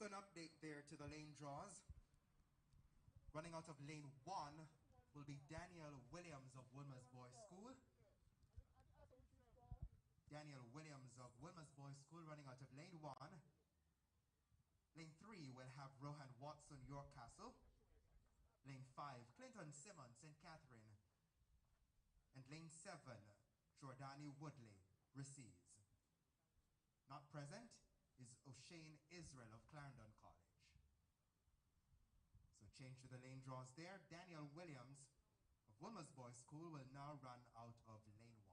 Also an update there to the lane draws. Running out of lane 1 will be Daniel Williams of Wilmer's Boys School. Daniel Williams of Wilmer's Boys School running out of lane 1. Lane 3 will have Rohan Watson, York Castle. Lane 5, Clinton Simmons, St. Catherine. And lane 7, Jordani Woodley, Receives. Not present is O'Shane Israel of Clarendon College. So change to the lane draws there. Daniel Williams of Wilmer's Boys School will now run out of lane 1.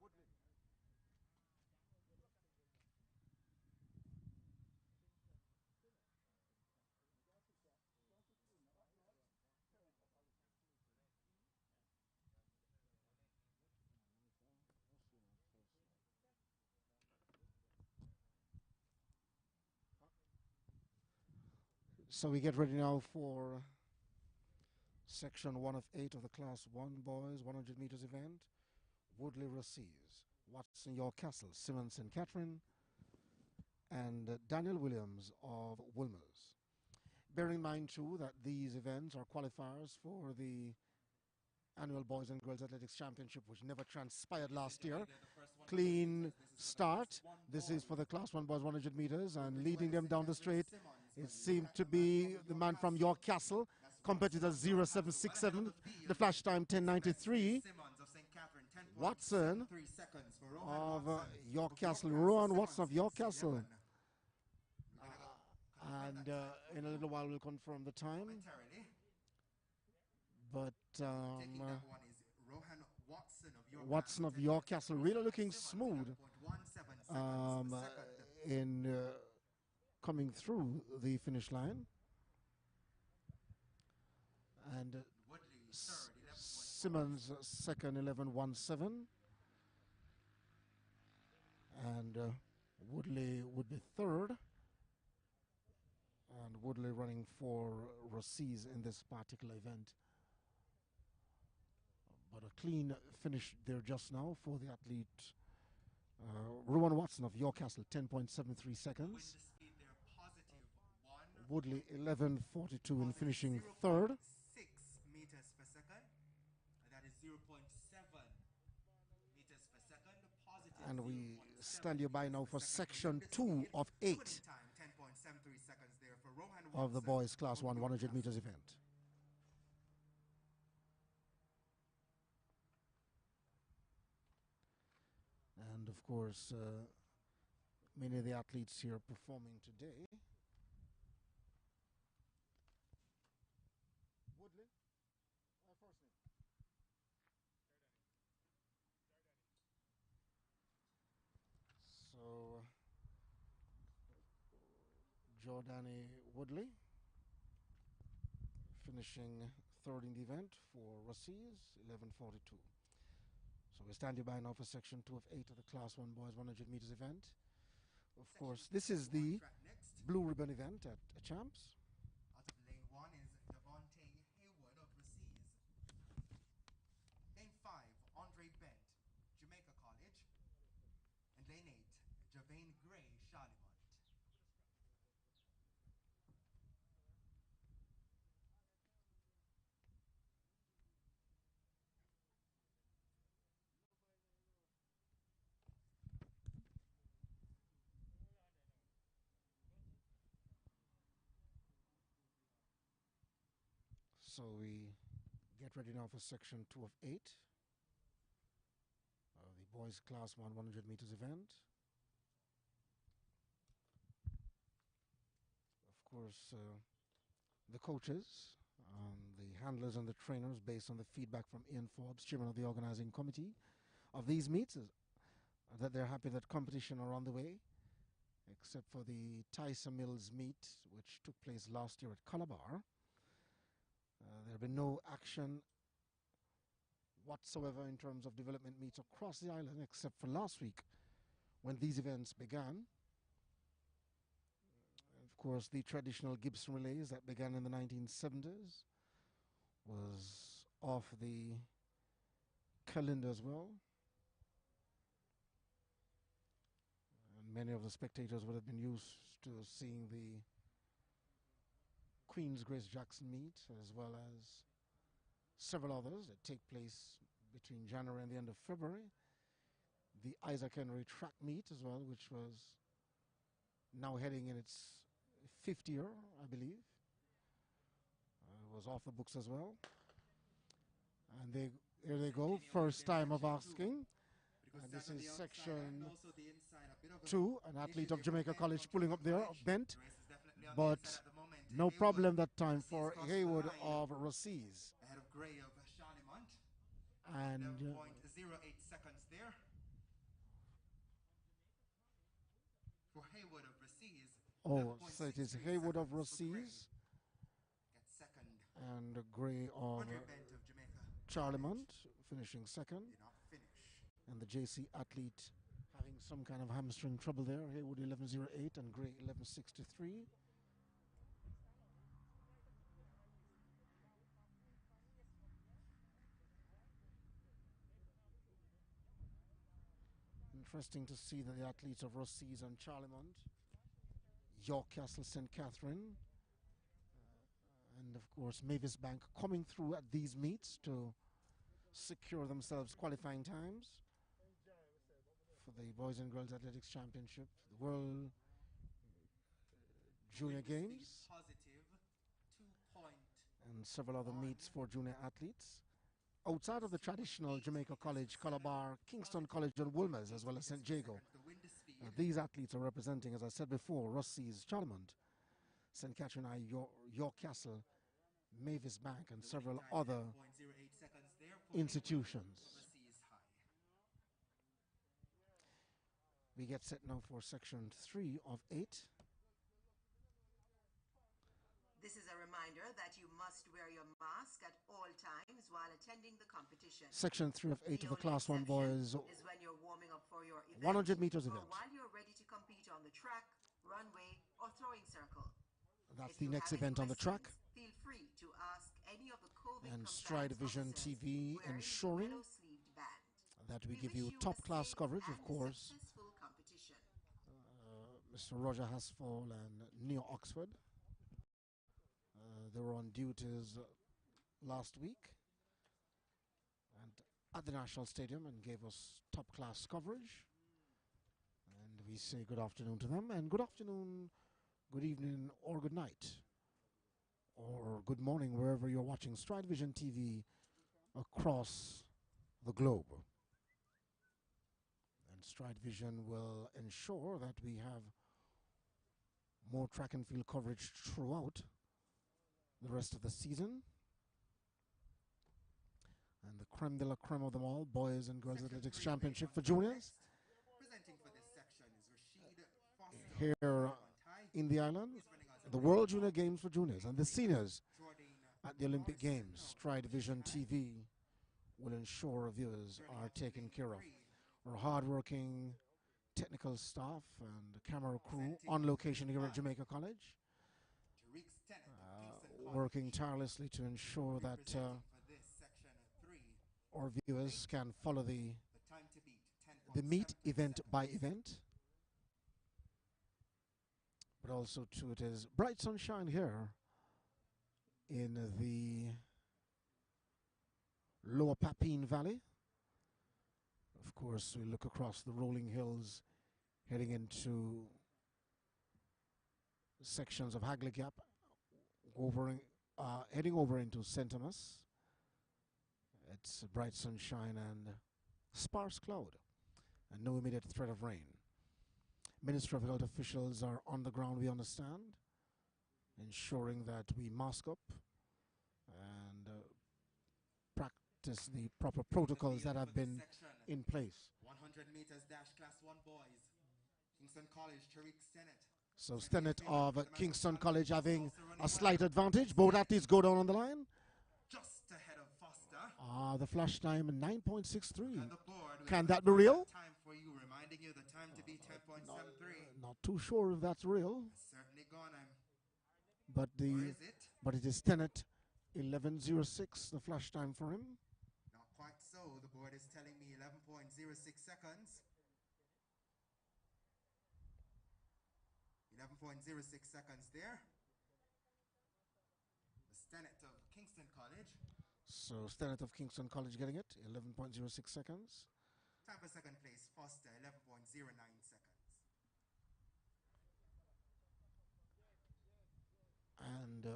Woodley. So we get ready now for section 1 of 8 of the Class 1 Boys 100 meters event. Woodley receives Watson, York Castle, Simmons, St. Catherine, and Daniel Williams of Wilmers. Bear in mind too that these events are qualifiers for the annual Boys and Girls Athletics Championship, which never transpired last year. Clean start. This is for the Class 1 Boys 100 meters, and leading them down the straight, it seemed to be the man from York Castle, competitor 0767, the flash time 1093. Watson of York Castle, Rowan Watson of York Castle. And in a little while we'll confirm the time. But Watson of York Castle really looking smooth in coming through the finish line. And Simmons second, 11.17. And Woodley would be third. And Woodley running for Rossies in this particular event. But a clean finish there just now for the athlete Rowan Watson of York Castle, 10.73 seconds. Woodley 11.42 in finishing third. 6 meters per second. That is 0.7 meters per second. Positive. And we stand you by now for section 2 of 8 of the boys class 1 100 meters event. And of course, many of the athletes here performing today. Woodley, first name. So, Jordani Woodley finishing third in the event for Rossies, 11.42. So we stand you by now for section 2 of 8 of the class 1 boys 100 meters event. Of course, this is the blue ribbon event at Champs. Out of lane 1 is Devontae Hayward of Rossies. Lane 5, Andre Bent, Jamaica College. And lane 8, Javane Gray, Charlemont. So we get ready now for section 2 of 8 of the boys class 1 100 meters event. course, the coaches, the handlers and the trainers, based on the feedback from Ian Forbes, chairman of the organizing committee of these meets, that they're happy that competition are on the way, except for the Tyson Mills meet, which took place last year at Calabar. There have been no action whatsoever in terms of development meets across the island, except for last week when these events began. Of course, the traditional Gibson relays that began in the 1970s was off the calendar as well. And many of the spectators would have been used to seeing the Queen's Grace Jackson meet, as well as several others that take place between January and the end of February. The Isaac Henry track meet as well, which was now heading in its 5th year, I believe. Was off the books as well. And here they go, first time of asking. And this is section 2, an athlete of Jamaica College pulling up there, bent, but no problem that time for Haywood of Rossies. Ahead of Gray of Charlemont. And 0.08 seconds there. For Haywood of Rossies. oh, so it is Haywood of Rossies Gets second. and Gray of 100 bent of Jamaica. Charlemont finishing second. Did not finish. And the JC athlete having some kind of hamstring trouble there. Haywood 11.08 and Gray 11.63. Interesting to see that the athletes of Rossies and Charlemont, York Castle, St. Catherine, and of course Mavis Bank coming through at these meets to secure themselves qualifying times for the Boys and Girls Athletics Championship, the World Junior Games, Positive 2-point. and several other meets for junior athletes. Outside of the traditional Jamaica College, Calabar, Kingston College and Wolmer's, as well as St. Jago, these athletes are representing, as I said before, Rossies, Charlemont, St. Catherine I, York Castle, Mavis Bank, and several other institutions. We get set now for section 3 of 8. This is a reminder that you must wear your mask at all times while attending the competition. Section 3 of 8 of the Class 1 boys, is when you're warming up for your event, 100 meters or event. while you're ready to compete on the track, runway, or throwing circle. That's If the you next have any event on the track. questions, feel free to ask any of the COVID And compliance StrideVisionTv officers wearing the ensuring yellow-sleeved band. that we give wish you a top-class safe coverage, of and course. successful competition. Mr. Roger Hasfall and Neo Oxford. They were on duties last week and at the National Stadium and gave us top-class coverage. And we say good afternoon to them, and good afternoon, good evening, or good night, or good morning, wherever you're watching StrideVisionTv across the globe. And StrideVision will ensure that we have more track and field coverage throughout the rest of the season. And the creme de la creme of them all, Boys and Girls Athletics Championship for juniors. Presenting for this section is Rashid Foster. Here in the island, the World Junior Games for juniors and the seniors at the Olympic Games. StrideVisionTv will ensure viewers are taken care of. Our hard-working technical staff and camera crew on location here at Jamaica College, working tirelessly to ensure that our viewers can follow the meet event by event. But also too, it is bright sunshine here in the Lower Papine Valley. Of course, we look across the rolling hills heading into sections of Hagley Gap, heading over into St. Thomas. It's bright sunshine and sparse cloud and no immediate threat of rain. Ministry of Health officials are on the ground, we understand, ensuring that we mask up and practice the proper protocols that have been in place. 100 meters dash class 1 boys. Kingston College, Tariq Sennett. So Sennett of Kingston College having a slight advantage. Both athletes go down on the line. Just ahead of Foster. The flash time 9.63. And the board Can that be real? time for you, reminding you the time to be 10.73. Not too sure if that's real. It's certainly gone. But Or is it? it is Sennett 11.06, the flash time for him. Not quite so. The board is telling me 11.06 seconds. 11.06 seconds there. The Sennett of Kingston College. So Sennett of Kingston College getting it, 11.06 seconds. Time for second place, Foster, 11.09 seconds. And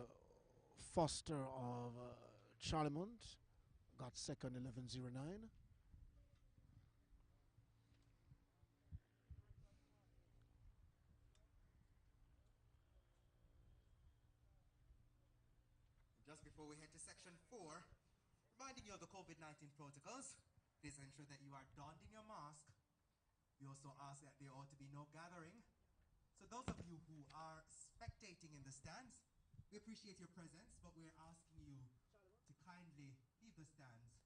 Foster of Charlemont got second, 11.09. Just before we head to section 4, reminding you of the COVID-19 protocols. Please ensure that you are donned in your mask. We also ask that there ought to be no gathering. So those of you who are spectating in the stands, we appreciate your presence, but we're asking you to kindly leave the stands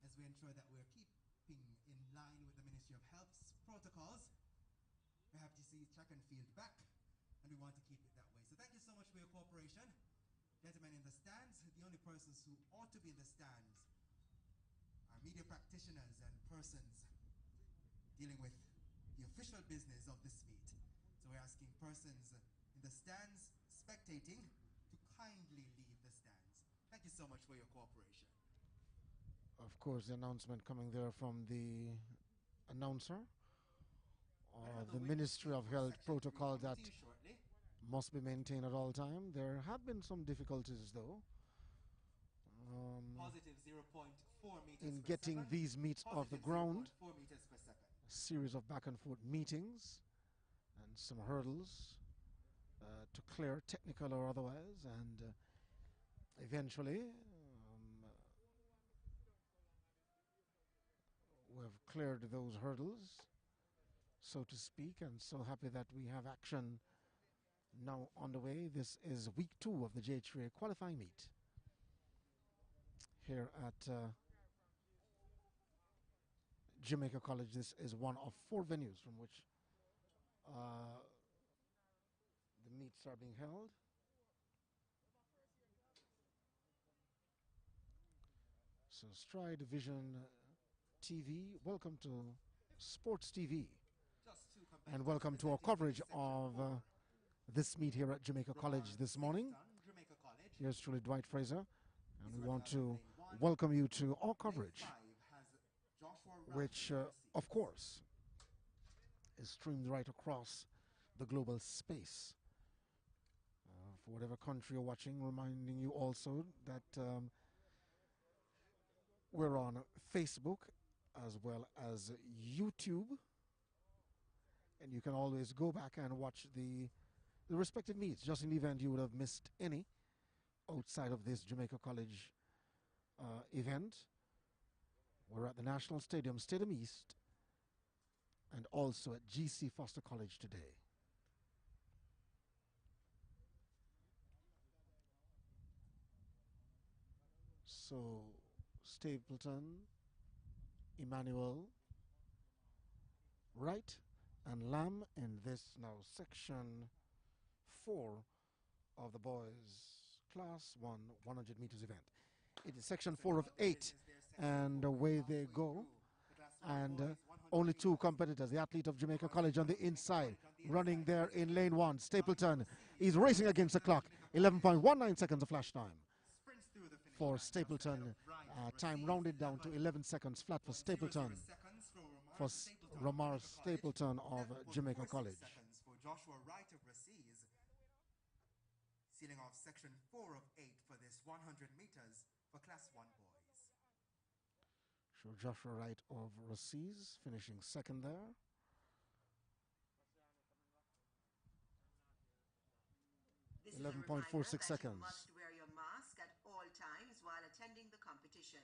as we ensure that we're keeping in line with the Ministry of Health's protocols. We're happy to see track and field back, and we want to keep it that way. So thank you so much for your cooperation. Gentlemen in the stands, the only persons who ought to be in the stands are media practitioners and persons dealing with the official business of this meet. So we're asking persons in the stands spectating to kindly leave the stands. Thank you so much for your cooperation. Of course, the announcement coming there from the announcer of the Ministry of Health protocol that must be maintained at all time. There have been some difficulties though Positive 0.4 meters in per getting second. these meets off the Positive ground. 0.4 meters per second. A series of back and forth meetings and some hurdles to clear, technical or otherwise, and eventually we've cleared those hurdles, so to speak, and so happy that we have action now on the way. This is week 2 of the JAAA qualifying meet here at Jamaica College. This is one of 4 venues from which the meets are being held. So StrideVisionTv, welcome to Sports TV, and welcome to our coverage of this meet here at Jamaica College this morning. Here's truly Dwight Fraser, and we want to welcome you to our coverage, which of course is streamed right across the global space for whatever country you're watching, reminding you also that we're on Facebook as well as YouTube, and you can always go back and watch the respective meets, just in the event you would have missed any outside of this Jamaica College event. We're at the National Stadium, Stadium East, and also at GC Foster College today. So Stapleton, Emmanuel, Wright, and Lamb in this now section 4 of the boys class 1 100 meters event. It is section 4 of 8, and away they go. And only 2 competitors, the athlete of Jamaica College on the inside, running there in lane 1. Stapleton is racing against the clock. 11.19 seconds of flash time for Stapleton. Time rounded down to 11 seconds flat for Stapleton, for Ramar Stapleton of Jamaica College. For Joshua Wright of Racees, sealing off section 4 of 8 for this 100 meters for class 1 boys. So Joshua Wright of Racees finishing second there. This This is a 11.46 reminder that seconds. you must wear your mask at all times while attending the competition.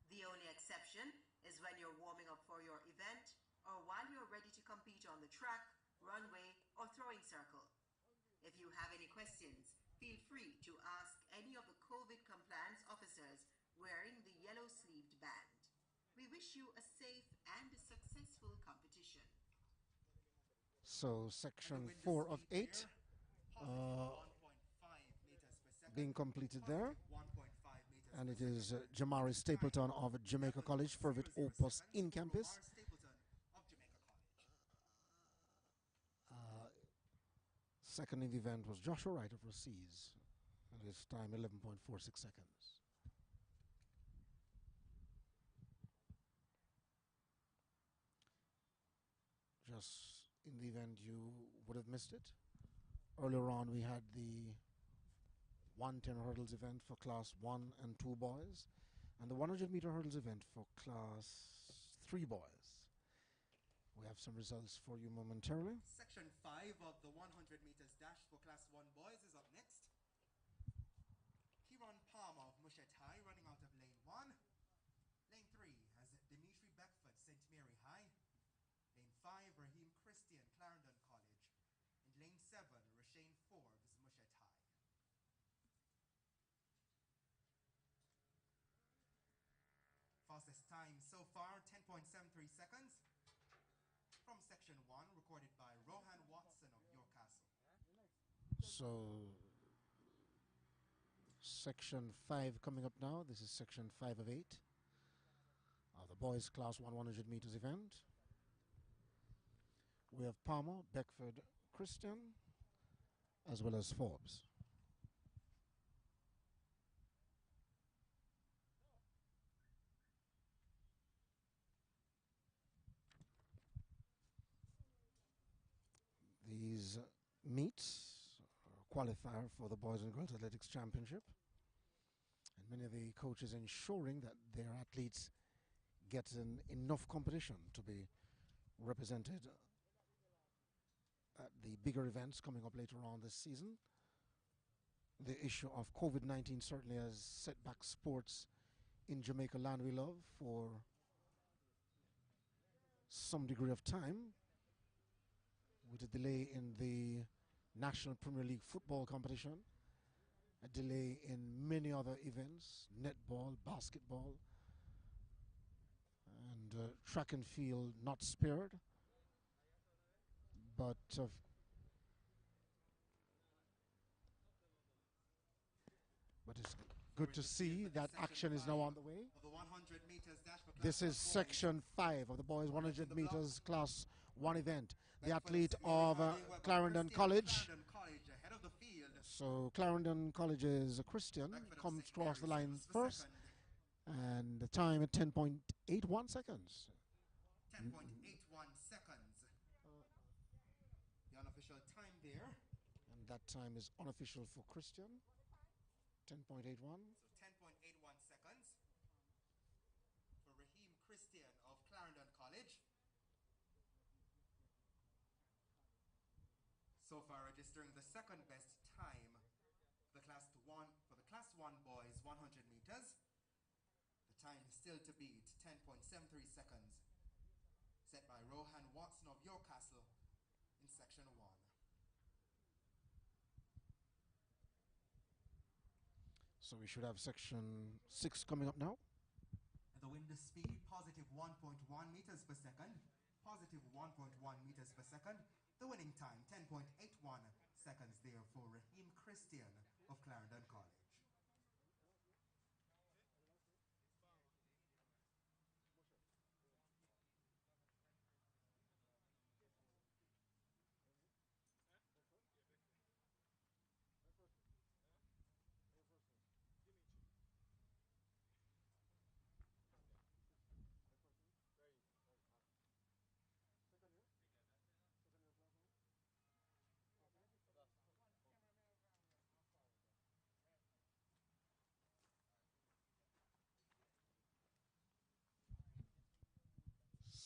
The only exception is when you're warming up for your event or while you're ready to compete on the track, runway, or throwing circle. If you have any questions, feel free to ask any of the COVID compliance officers wearing the yellow-sleeved band. We wish you a safe and a successful competition. So section 4 of 8 being completed there. And it is Jamari Stapleton of Jamaica College, Fervit Opus in campus. Second in the event was Joshua Wright of Recees. At his time, 11.46 seconds. Just in the event you would have missed it, earlier on we had the 110 hurdles event for class 1 and 2 boys, and the 100-meter hurdles event for class 3 boys. We have some results for you momentarily. Section 5 of the 100 meters dash for class 1 boys is up next. Kieran Palmer of Mushet High running out of lane 1. Lane 3 has Dimitri Beckford, St. Mary High. Lane 5, Raheem Christian, Clarendon College. And lane 7, Rashane Forbes, Mushet High. Fastest time so far, 10.73 seconds. From section 1, recorded by Rohan Watson of York Castle. So, section 5 coming up now. This is section 5 of 8 of the boys class 100 meters event. We have Palmer, Beckford, Christian, as well as Forbes. These meets qualify for the Boys and Girls Athletics Championship, and many of the coaches ensuring that their athletes get enough competition to be represented at the bigger events coming up later on this season. The issue of COVID-19 certainly has set back sports in Jamaica land we love for some degree of time, with a delay in the National Premier League football competition, a delay in many other events, netball, basketball, and track and field not spared. But it's good to see that action is now on the way. This is section 5 of the boys 100 meters class 1 event. The athlete of Clarendon College. So Clarendon College is a Christian, comes across the line first, and the time at 10.81 seconds. 10.81 seconds. The unofficial time there. And that time is unofficial for Christian. 10.81. So 10.81 seconds for Raheem Christian of Clarendon College. So far registering the second best time for the class 1 boys 100 meters. The time is still to beat, 10.73 seconds, set by Rohan Watson of York Castle in section 1. So we should have section 6 coming up now. And the wind speed, positive 1.1 meters per second. Positive 1.1 meters per second. The winning time, 10.81 seconds there for Raheem Christian of Clarendon College.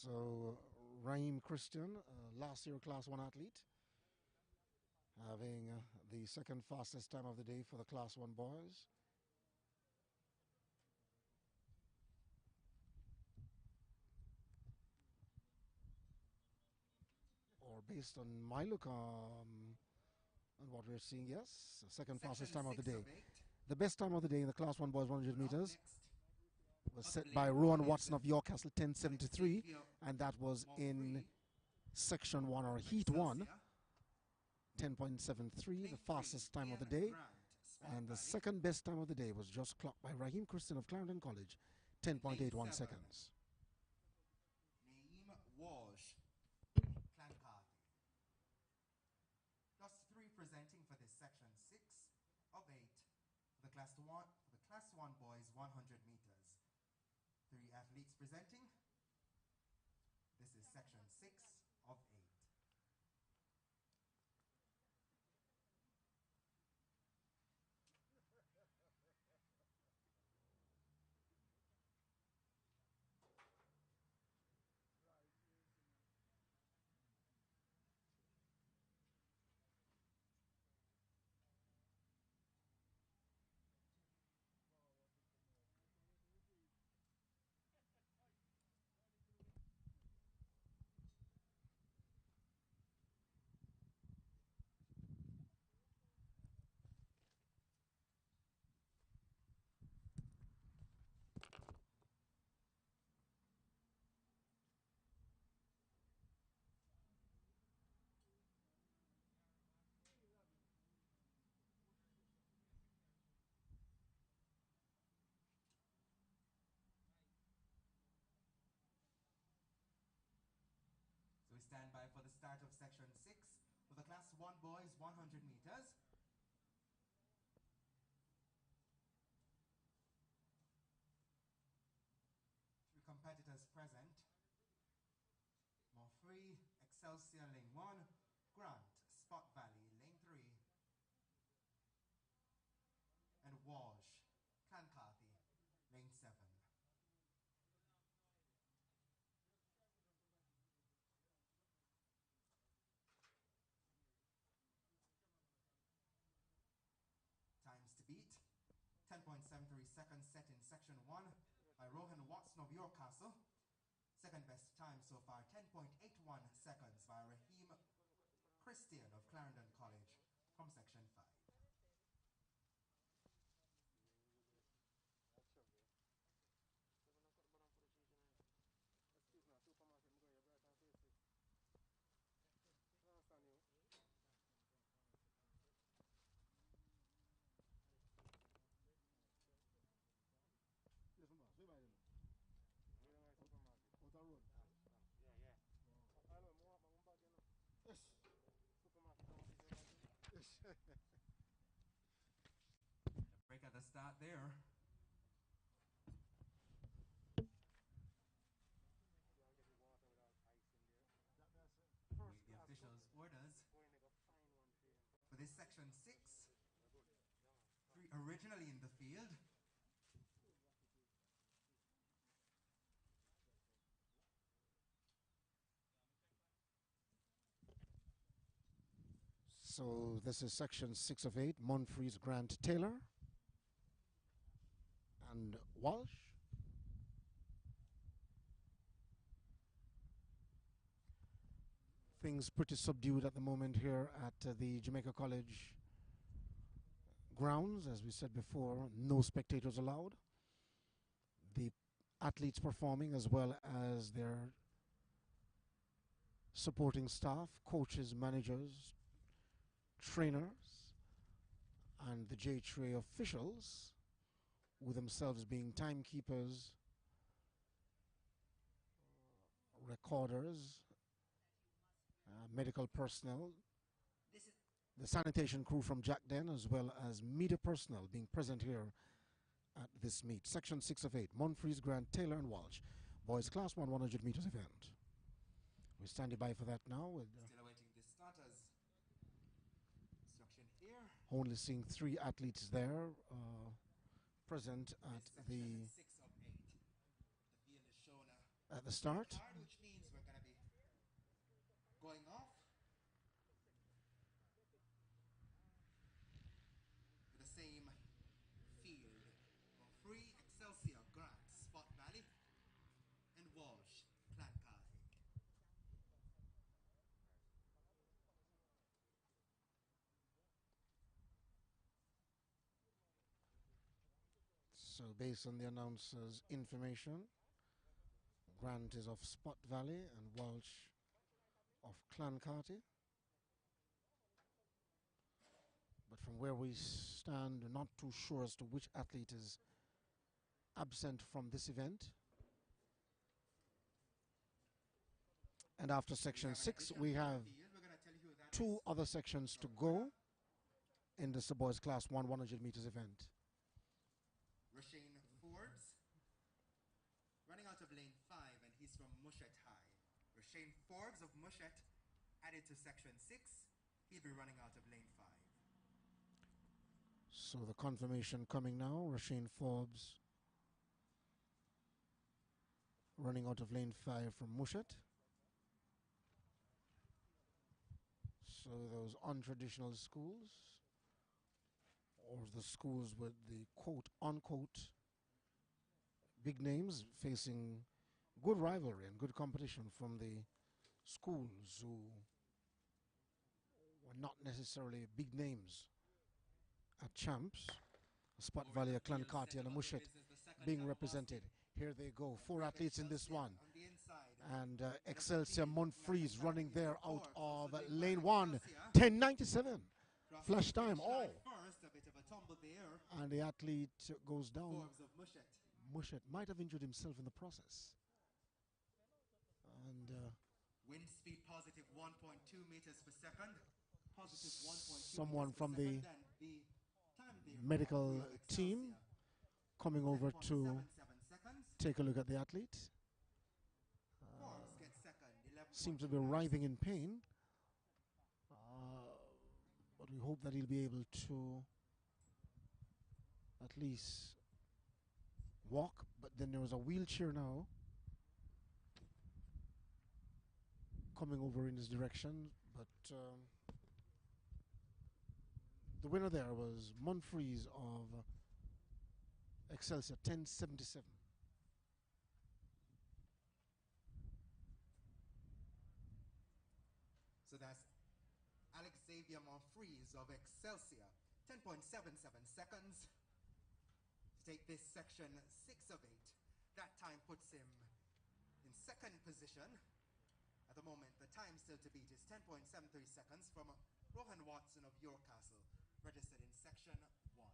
So Raheem Christian, last year class 1 athlete, having the second fastest time of the day for the Class 1 boys. Or based on my look on what we're seeing, yes, second fastest time of the day. The best time of the day in the Class 1 boys 100 meters was set by Rowan Watson of Yorkcastle, 10:73, and that was in Section 1 or Heat 1, 10.73, the fastest time of the day. And the second best time of the day was just clocked by Raheem Christian of Clarendon College, 10.81 seconds. Naeem Walsh, Clancarty. Thus 3 presenting for this section 6 of 8 for the Class 1 boys 100 meters. 3 athletes presenting. This is section 6 of 8. So we stand by for the start of section 6 for the Class 1 boys 100 meters. Three competitors present. Morfree, Excelsior, lane 1, Grant, Spot Valley, lane 3, and Walsh, Clancarty, lane 7. Times to beat, 10.73 seconds set in section 1 by Rohan Watson of Yorkcastle. Second best time so far, 10.81 seconds by Raheem Christian of Clarendon College from section 5. Break at the start there. The officials' orders for this section 6. 3 originally in the field. So this is section 6 of 8, Monfree's Grant Taylor and Walsh. Things pretty subdued at the moment here at the Jamaica College grounds. As we said before, no spectators allowed. The athletes performing as well as their supporting staff, coaches, managers, trainers, and the JAAA officials, with themselves being timekeepers, recorders, medical personnel, the sanitation crew from Jack Den, as well as media personnel being present here at this meet. Section 6 of 8, Monfree's, Grant, Taylor, and Walsh. Boys Class 1 100 meters event. We're standing by for that now. With, still awaiting the starters. Instruction here. Only seeing 3 athletes there present at the 6 of 8. The field is shown at the start. card, which means we're going to be going off. So based on the announcer's information, Grant is of Spot Valley and Walsh of Clancarty. But from where we stand, we're not too sure as to which athlete is absent from this event. And after section 6, we have 2 other sections to go in this boys class 100 meters event. Rashane Forbes, running out of lane 5, and he's from Mushet High. Rashane Forbes of Mushet added to section 6. He'll be running out of lane 5. So the confirmation coming now. Rashane Forbes running out of lane 5 from Mushet. So those untraditional schools, or the schools with the quote unquote big names, facing good rivalry and good competition from the schools who were not necessarily big names at champs. Spot Valley, Clancarty and Mushet being represented. Here they go, 4 athletes in this one. And Excelsior Montfreeze running there out of lane 1, 10:97 flash time all. And the athlete goes down. Mushet might have injured himself in the process. And wind speed positive 1.2 meters per second. Positive 1.2 someone meters from per the second. Then the medical team coming over to take a look at the athlete. Seems to be writhing in pain. But we hope that he'll be able to at least walk. But then there was a wheelchair now coming over in his direction. But the winner there was Montfreeze of Excelsior, 10:77. So that's Alex Xavier Montfreeze of Excelsior, 10.77 seconds to take this section 6 of 8. That time puts him in second position. At the moment, the time still to beat is 10.73 seconds from Rohan Watson of York Castle, registered in section 1.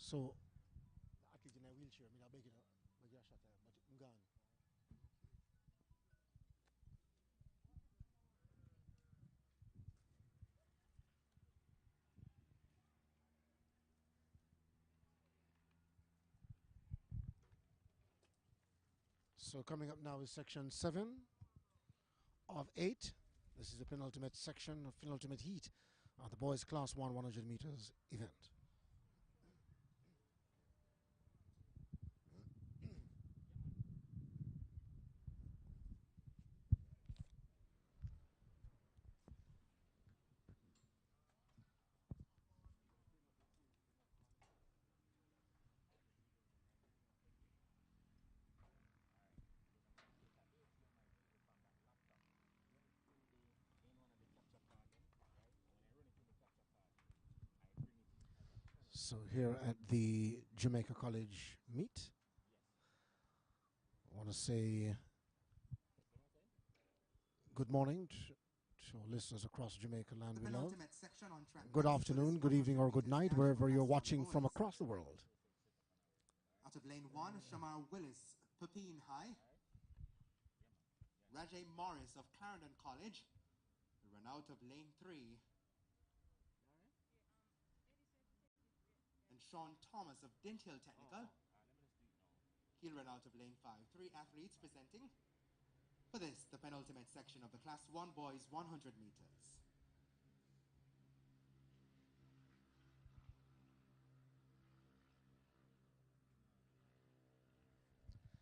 So, the athlete in a wheelchair, I beg you, but I'm gone. So coming up now is section 7 of 8. This is the penultimate section, penultimate heat of the boys class 100 meters event. So here at the Jamaica College meet, I want to say good morning to our listeners across Jamaica land we love. Good afternoon, good evening or good night, wherever you're watching from across the world. Out of lane 1, Shamar Willis, Pepin High. Rajay Morris of Clarendon College, run out of lane 3. Sean Thomas of Dint Hill Technical. He'll run out of lane 5. 3 athletes presenting for this, the penultimate section of the Class 1 boys 100 meters.